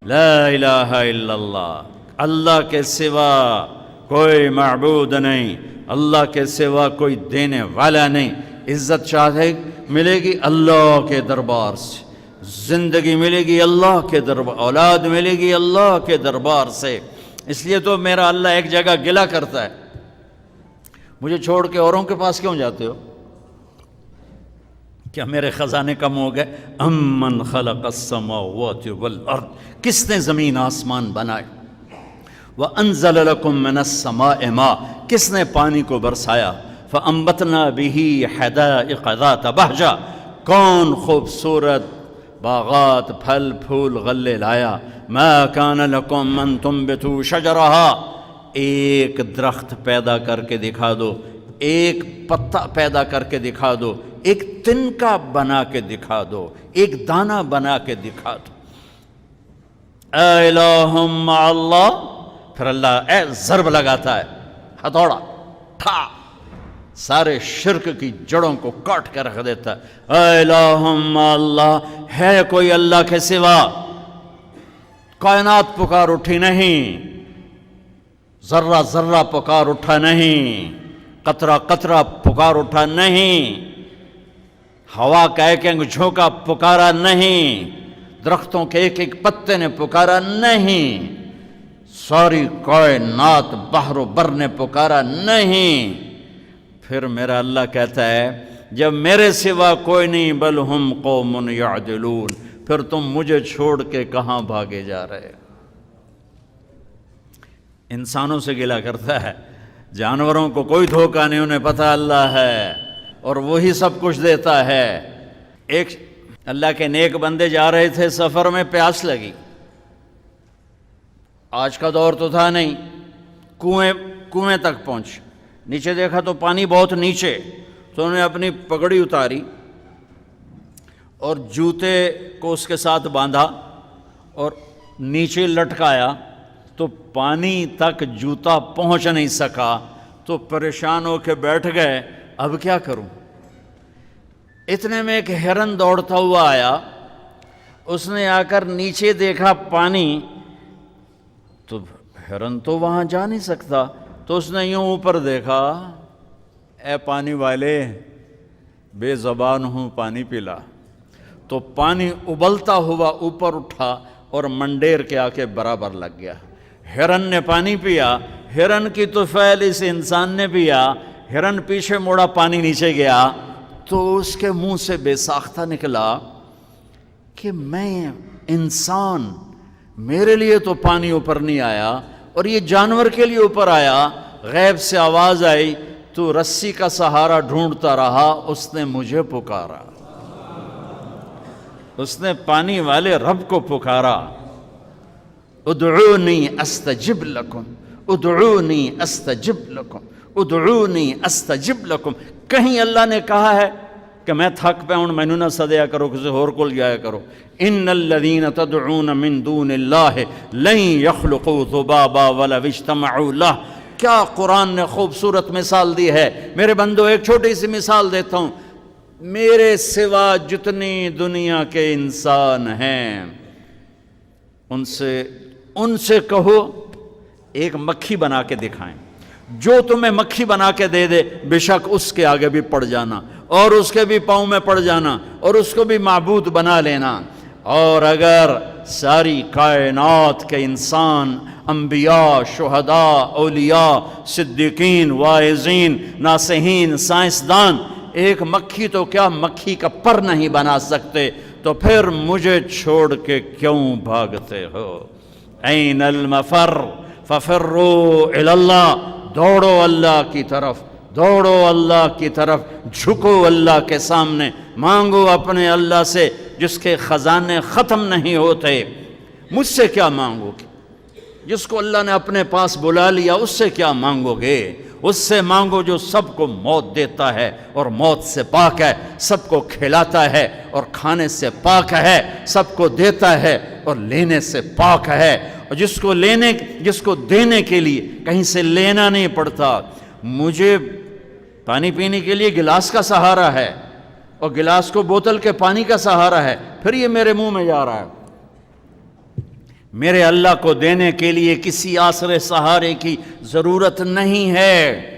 لا الہ الا اللہ، اللہ کے سوا کوئی معبود نہیں، اللہ کے سوا کوئی دینے والا نہیں۔ عزت چاہے ملے گی اللہ کے دربار سے، زندگی ملے گی اللہ کے دربار، اولاد ملے گی اللہ کے دربار سے۔ اس لیے تو میرا اللہ ایک جگہ گلہ کرتا ہے، مجھے چھوڑ کے اوروں کے پاس کیوں جاتے ہو؟ کیا میرے خزانے کم ہو گئے؟ امن خلق السماوات والارض، کس نے زمین آسمان بنائے؟ وانزل لکم من السماء ماء، کس نے پانی کو برسایا؟ فانبتنا به حدائق ذات بہجہ، کون خوبصورت باغات پھل پھول غلے لایا۔ ما کان لکم ان تنبتوا شجرها، ایک درخت پیدا کر کے دکھا دو، ایک پتا پیدا کر کے دکھا دو، ایک تنکا بنا کے دکھا دو، ایک دانہ بنا کے دکھا دو۔ الہ مع اللہ، پھر اللہ ضرب لگاتا ہے، ہتھوڑا ٹھا، سارے شرک کی جڑوں کو کاٹ کے رکھ دیتا ہے۔ الہ مع اللہ، ہے کوئی اللہ کے سوا؟ کائنات پکار اٹھی نہیں، ذرہ ذرہ پکار اٹھا نہیں، قطرہ قطرہ پکار اٹھا نہیں، ہوا کا ایک ایک جھونکا پکارا نہیں، درختوں کے ایک ایک پتے نے پکارا نہیں، ساری کائنات بحر و بر نے پکارا نہیں۔ پھر میرا اللہ کہتا ہے جب میرے سوا کوئی نہیں، بل ہم قوم یعدلون، پھر تم مجھے چھوڑ کے کہاں بھاگے جا رہے؟ انسانوں سے گلہ کرتا ہے، جانوروں کو کوئی دھوکہ نہیں، انہیں پتہ اللہ ہے اور وہی سب کچھ دیتا ہے۔ ایک اللہ کے نیک بندے جا رہے تھے سفر میں، پیاس لگی، آج کا دور تو تھا نہیں، کنویں تک پہنچ، نیچے دیکھا تو پانی بہت نیچے، تو انہوں نے اپنی پگڑی اتاری اور جوتے کو اس کے ساتھ باندھا اور نیچے لٹکایا، تو پانی تک جوتا پہنچ نہیں سکا، تو پریشان ہو کے بیٹھ گئے، اب کیا کروں؟ اتنے میں ایک ہرن دوڑتا ہوا آیا، اس نے آ کر نیچے دیکھا پانی، تو ہرن تو وہاں جا نہیں سکتا، تو اس نے یوں اوپر دیکھا، اے پانی والے بے زبان ہوں، پانی پلا۔ تو پانی ابلتا ہوا اوپر اٹھا اور منڈیر کے آ کے برابر لگ گیا۔ ہرن نے پانی پیا، ہرن کی طفیل اس انسان نے پیا، ہرن پیچھے موڑا، پانی نیچے گیا، تو اس کے منہ سے بے ساختہ نکلا کہ میں انسان، میرے لیے تو پانی اوپر نہیں آیا اور یہ جانور کے لیے اوپر آیا۔ غیب سے آواز آئی، تو رسی کا سہارا ڈھونڈتا رہا، اس نے مجھے پکارا، اس نے پانی والے رب کو پکارا۔ ادعونی استجب لکم، ادعونی استجب لکم، ادعونی استجب لکم۔ کہیں اللہ نے کہا ہے کہ میں تھک پہ ہوں، مینوں نہ سدیا کرو، کسی اور کول جایا کرو۔ ان الذین تدعون من دون اللہ لن یخلقوا ذبابا ولو اجتمعوا لہ۔ کیا قرآن نے خوبصورت مثال دی ہے۔ میرے بندو ایک چھوٹی سی مثال دیتا ہوں، میرے سوا جتنی دنیا کے انسان ہیں ان سے کہو ایک مکھی بنا کے دکھائیں، جو تمہیں مکھی بنا کے دے دے بے شک اس کے آگے بھی پڑ جانا اور اس کے بھی پاؤں میں پڑ جانا اور اس کو بھی معبود بنا لینا۔ اور اگر ساری کائنات کے انسان، انبیاء، شہداء، اولیاء، صدیقین، واعظین، ناصحین، سائنسدان ایک مکھی تو کیا مکھی کا پر نہیں بنا سکتے، تو پھر مجھے چھوڑ کے کیوں بھاگتے ہو؟ این المفر ففروا الی اللہ، دوڑو اللہ کی طرف، دوڑو اللہ کی طرف، جھکو اللہ کے سامنے، مانگو اپنے اللہ سے جس کے خزانے ختم نہیں ہوتے۔ مجھ سے کیا مانگو گے؟ جس کو اللہ نے اپنے پاس بلا لیا اس سے کیا مانگو گے؟ اس سے مانگو جو سب کو موت دیتا ہے اور موت سے پاک ہے، سب کو کھلاتا ہے اور کھانے سے پاک ہے، سب کو دیتا ہے اور لینے سے پاک ہے، اور جس کو دینے کے لیے کہیں سے لینا نہیں پڑتا۔ مجھے پانی پینے کے لیے گلاس کا سہارا ہے اور گلاس کو بوتل کے پانی کا سہارا ہے، پھر یہ میرے منہ میں جا رہا ہے۔ میرے اللہ کو دینے کے لیے کسی آسرے سہارے کی ضرورت نہیں ہے۔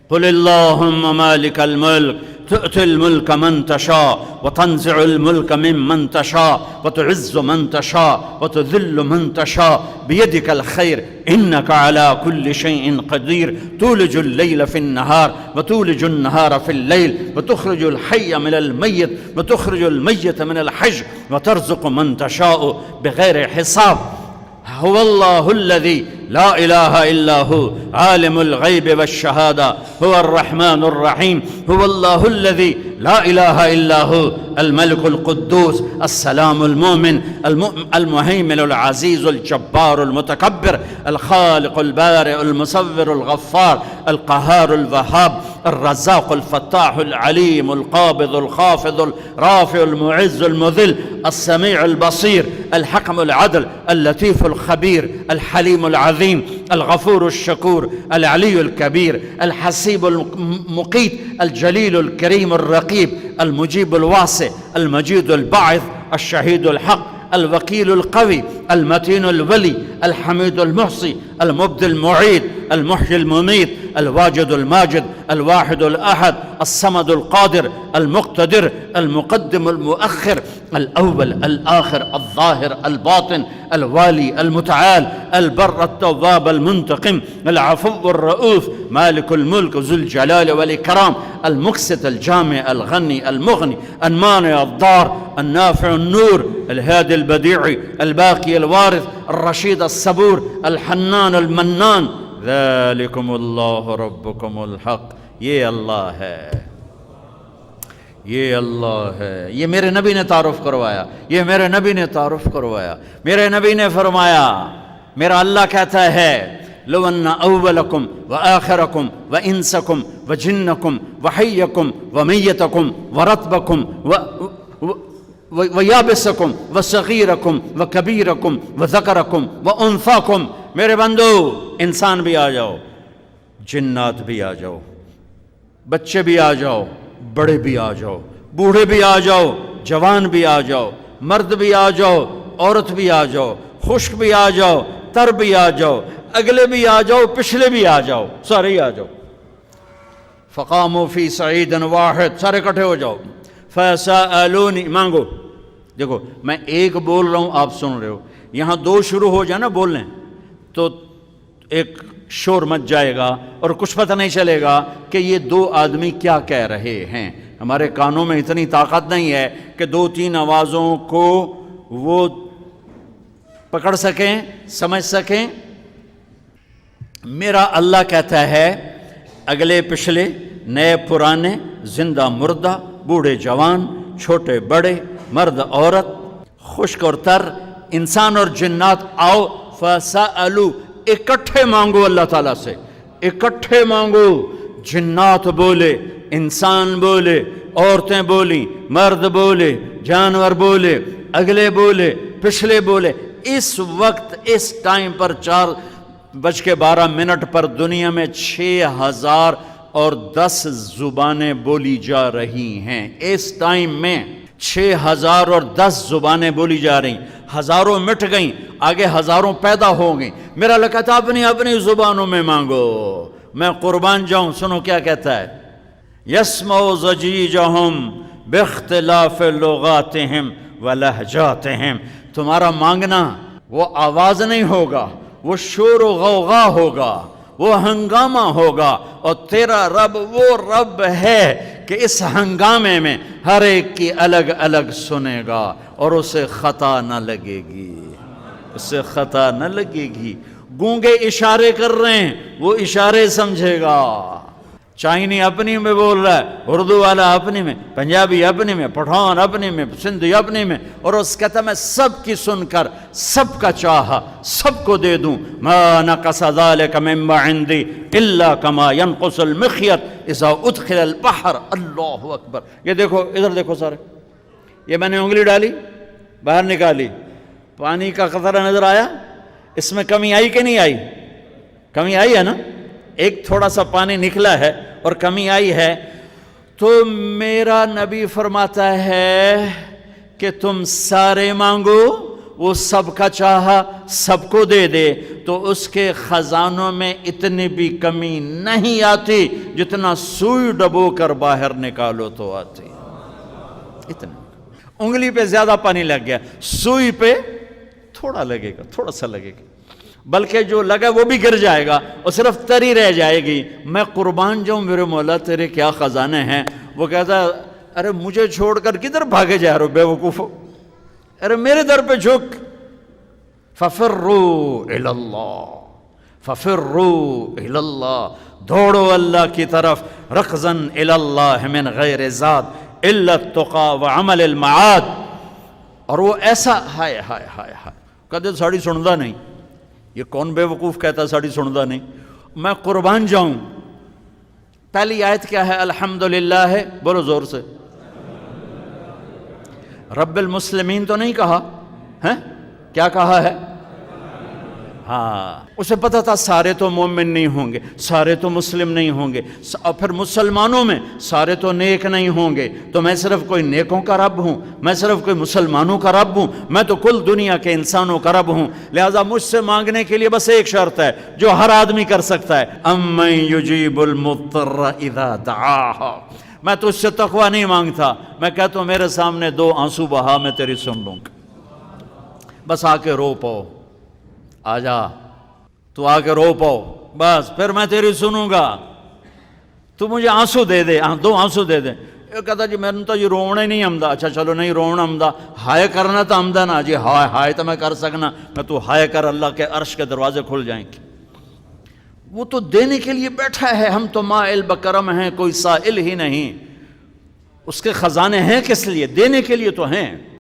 قل اللہم مالک الملک تؤتی الملک من تشاء وتنزع الملک ممن تشاء وتعز من تشاء وتذل من تشاء بیدک الخیر انک علی کل شیء قدیر تولج اللیل فی النہار وتولج النہار فی اللیل وتخرج الحی من المیت وتخرج المیت من الحی وترزق من تشاء بغیر حساب۔ هو الله الذي لا إله إلا هو عالم الغيب والشهادة هو الرحمن الرحيم هو الله الذي لا إله إلا هو الملك القدوس السلام المؤمن المهيمن العزيز الجبار المتكبر الخالق البارئ المصور الغفار القهار الوهاب الرزاق الفتاح العليم القابض الخافض الرافع المعز المذل السميع البصير الحكم العدل اللطيف الخبير الحليم العظيم الغفور الشكور العلي الكبير الحسيب المقيت الجليل الكريم الرقيب المجيب الواسع المجيد الباعث الشهيد الحق الوكيل القوي المتين الولي الحميد المحصي المبدي المعيد المحيي المميت الواجد الماجد الواحد الأحد الصمد القادر المقتدر المقدم المؤخر الأول الآخر الظاهر الباطن الوالي المتعال البر التواب المنتقم العفو الرؤوف مالك الملك ذو الجلال والإكرام المقسط الجامع الغني المغني المانع الضار النافع النور الهادي البديع الباقي الوارث الرشيد الصبور الحنان المنان ذلكم اللہ ربکم الحق۔ یہ اللہ ہے، یہ اللہ ہے، یہ میرے نبی نے تعارف کروایا، یہ میرے نبی نے تعارف کروایا۔ میرے نبی نے فرمایا، میرا اللہ کہتا ہے لو ان اولکم وآخرکم وانسکم وجنکم وحیکم ومیتکم ورطبکم ویابسکم وصغیرکم وکبیرکم وذکرکم وانثاکم، میرے بندو انسان بھی آ جاؤ، جنات بھی آ جاؤ، بچے بھی آ جاؤ، بڑے بھی آ جاؤ، بوڑھے بھی آ جاؤ، جوان بھی آ جاؤ، مرد بھی آ جاؤ، عورت بھی آ جاؤ، خشک بھی آ جاؤ، تر بھی آ جاؤ، اگلے بھی آ جاؤ، پچھلے بھی آ جاؤ، سارے ہی آ جاؤ۔ فقاموا فی صعید واحد، سارے اکٹھے ہو جاؤ۔ فسألونی، مانگو۔ دیکھو میں ایک بول رہا ہوں، آپ سن رہے ہو، یہاں دو شروع ہو جائے نا بولنے تو ایک شور مچ جائے گا اور کچھ پتہ نہیں چلے گا کہ یہ دو آدمی کیا کہہ رہے ہیں۔ ہمارے کانوں میں اتنی طاقت نہیں ہے کہ دو تین آوازوں کو وہ پکڑ سکیں، سمجھ سکیں۔ میرا اللہ کہتا ہے اگلے پچھلے، نئے پرانے، زندہ مردہ، بوڑھے جوان، چھوٹے بڑے، مرد عورت، خشک اور تر، انسان اور جنات آؤ۔ فَسَأَلُوا، اکٹھے مانگو اللہ تعالیٰ سے، اکٹھے مانگو۔ جنات بولے، انسان بولے، عورتیں بولیں، مرد بولے، جانور بولے، اگلے بولے، پچھلے بولے۔ اس وقت اس ٹائم پر 4:12 پر دنیا میں 6010 زبانیں بولی جا رہی ہیں۔ اس ٹائم میں 6010 زبانیں بولی جا رہی، ہزاروں مٹ گئیں، آگے ہزاروں پیدا ہو گئیں۔ میرا اللہ کہتا ہے اپنی اپنی زبانوں میں مانگو، میں قربان جاؤں۔ سنو کیا کہتا ہے، یسمع ضجیجہم باختلاف لغاتہم ولہجاتہم۔ تمہارا مانگنا وہ آواز نہیں ہوگا، وہ شور و غوغا ہوگا، وہ ہنگامہ ہوگا، اور تیرا رب وہ رب ہے کہ اس ہنگامے میں ہر ایک کی الگ الگ سنے گا اور اسے خطا نہ لگے گی، اسے خطا نہ لگے گی۔ گونگے اشارے کر رہے ہیں، وہ اشارے سمجھے گا۔ چائنی اپنی میں بول رہا ہے، اردو والا اپنی میں، پنجابی اپنی میں، پٹھان اپنی میں، سندھی اپنی میں، اور اس کہتا میں سب کی سن کر سب کا چاہا سب کو دے دوں۔ ما نقص ذلك مما عندي الا كما ينقص المخيط اذا ادخل البحر۔ اللہ اکبر۔ یہ دیکھو، ادھر دیکھو سارے، یہ میں نے انگلی ڈالی، باہر نکالی، پانی کا قطرہ نظر آیا، اس میں کمی آئی کہ نہیں آئی؟ کمی آئی ہے نا، ایک تھوڑا سا پانی نکلا ہے اور کمی آئی ہے۔ تو میرا نبی فرماتا ہے کہ تم سارے مانگو، وہ سب کا چاہا سب کو دے دے تو اس کے خزانوں میں اتنی بھی کمی نہیں آتی جتنا سوئی ڈبو کر باہر نکالو تو آتی. اتنا انگلی پہ زیادہ پانی لگ گیا، سوئی پہ تھوڑا لگے گا، تھوڑا سا لگے گا، بلکہ جو لگا وہ بھی گر جائے گا اور صرف تری رہ جائے گی. میں قربان جاؤں میرے مولا تیرے کیا خزانے ہیں. وہ کہتا ہے ارے مجھے چھوڑ کر کدھر بھاگے جا رہے ہو بے وقوفو، ارے میرے در پہ جھک. ففروا الی اللہ، ففروا الی اللہ، دوڑو اللہ کی طرف. رکضا الی اللہ من غیر زاد الا التقى وعمل المعاد. اور وہ ایسا ہائے ہائے ہائے ہائے کدے ساڑی سندا نہیں. یہ کون بے وقوف کہتا ساڑی سندا نہیں. میں قربان جاؤں. پہلی آیت کیا ہے؟ الحمدللہ ہے، بولو زور سے. رب المسلمین تو نہیں کہا ہے، کیا کہا ہے؟ ہاں، اسے پتا تھا سارے تو مومن نہیں ہوں گے، سارے تو مسلم نہیں ہوں گے، اور پھر مسلمانوں میں سارے تو نیک نہیں ہوں گے، تو میں صرف کوئی نیکوں کا رب ہوں، میں صرف کوئی مسلمانوں کا رب ہوں، میں تو کل دنیا کے انسانوں کا رب ہوں. لہذا مجھ سے مانگنے کے لیے بس ایک شرط ہے جو ہر آدمی کر سکتا ہے، امن یجیب المضطر اذا دعاہ. میں تو اس سے تقوی نہیں مانگتا، میں کہتا ہوں میرے سامنے 2 آنسو بہا، میں تیری سن لوں گا. بس آ کے رو پاؤ، آ جا تو آ کے رو پاؤ، بس پھر میں تیری سنوں گا. تو مجھے آنسو دے دے، 2 آنسو دے دے. یہ کہتا جی میں نے تو یہ رونا ہی نہیں آمدا. اچھا چلو نہیں رونا آمدا، ہائے کرنا تو آمدا نا جی. ہائے ہائے تو میں کر سکنا، میں تو ہائے کر اللہ کے عرش کے دروازے کھل جائیں گے. وہ تو دینے کے لیے بیٹھا ہے، ہم تو مائل بکرم ہیں، کوئی سائل ہی نہیں. اس کے خزانے ہیں کس لیے؟ دینے کے لیے تو ہیں.